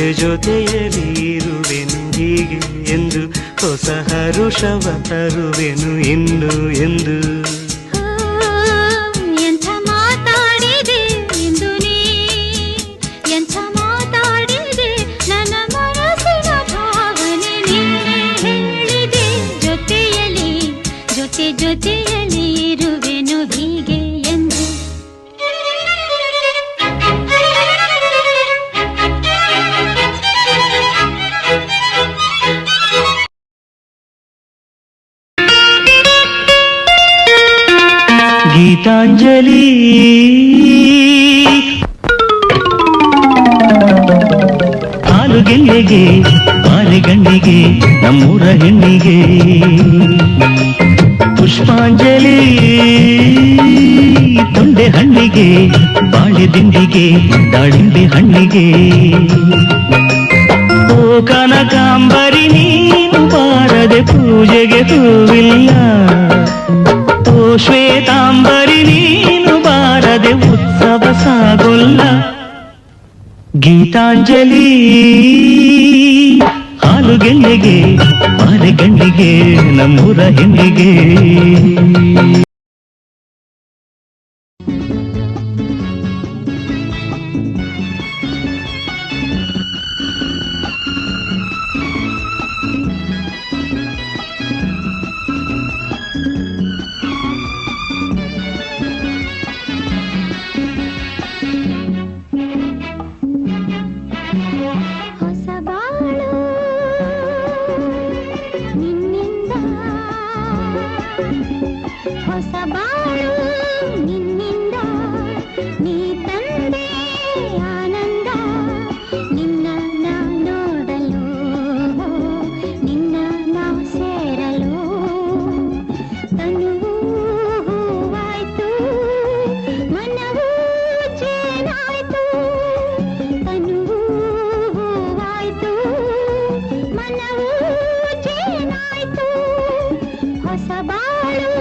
ಜೊತೆ ಜೊತೆಯಲ್ಲಿ ಇರುವೆನು ಹೀಗೆ ಎಂದು, ಹೊಸ ಹರುಷವ ತರುವೆನು ಇನ್ನು ಎಂದು. ಎಂಥ ಮಾತಾಡಿದೆ ಎಂದು ನೀ, ಎಂಥ ಮಾತಾಡಿದೆ, ನನ್ನ ಮನಸ್ಸಿನ ಭಾವನೆ ನಿನ್ನೆ ಹೇಳಿದೆ. ಜೊತೆಯಲ್ಲಿ ಜೊತೆ ಜೊತೆಯಲ್ಲಿ ಇರುವೆನು ಹೀಗೆ ಎಂದು. ಗೀತಾಂಜಲಿ ಹಾಲುಗೆಲ್ಲೆಗೆ ಬಾಲೆಗಣ್ಣಿಗೆ ನಮ್ಮೂರ ಹೆಣ್ಣಿಗೆ, ಪುಷ್ಪಾಂಜಲಿ ತೊಂಡೆ ಹಣ್ಣಿಗೆ ಬಾಳೆ ದಿಂಡಿಗೆ ದಾಳಿಂಬೆ ಹಣ್ಣಿಗೆ. ಓ ಕನಕಾಂಬರಿ ನೀನು ಬಾರದೆ ಪೂಜೆಗೆ ಹೂವಿಲ್ಲ, ಓ ಶ್ವೇತಾಂಬರಿ ನೀನು ಬಾರದೆ ಉತ್ಸವ ಸಾಗೊಲ್ಲ. ಗೀತಾಂಜಲಿ ಹಾಲುಗೆಲ್ಲೆಗೆ ಬಾಲೆಗಣ್ಣಿಗೆ ನಮ್ಮೂರ ಹೆಣ್ಣಿಗೆ. ಹೊಸ ಬಾಳು ನಿನ್ನಿಂದ, ನೀ ತಂದೆ ಆನಂದ, ನಿನ್ನ ನಾ ನೋಡಲು, ನಿನ್ನ ನಾ ಸೇರಲು. ತನುವು ಹೂವಾಯ್ತು, ಮನವೂ ಜೇನಾಯ್ತು. ತನುವು ಹೂವಾಯ್ತು, ಮನವೂ ಜೇನಾಯ್ತು. ಹೊಸ ಬಾಳು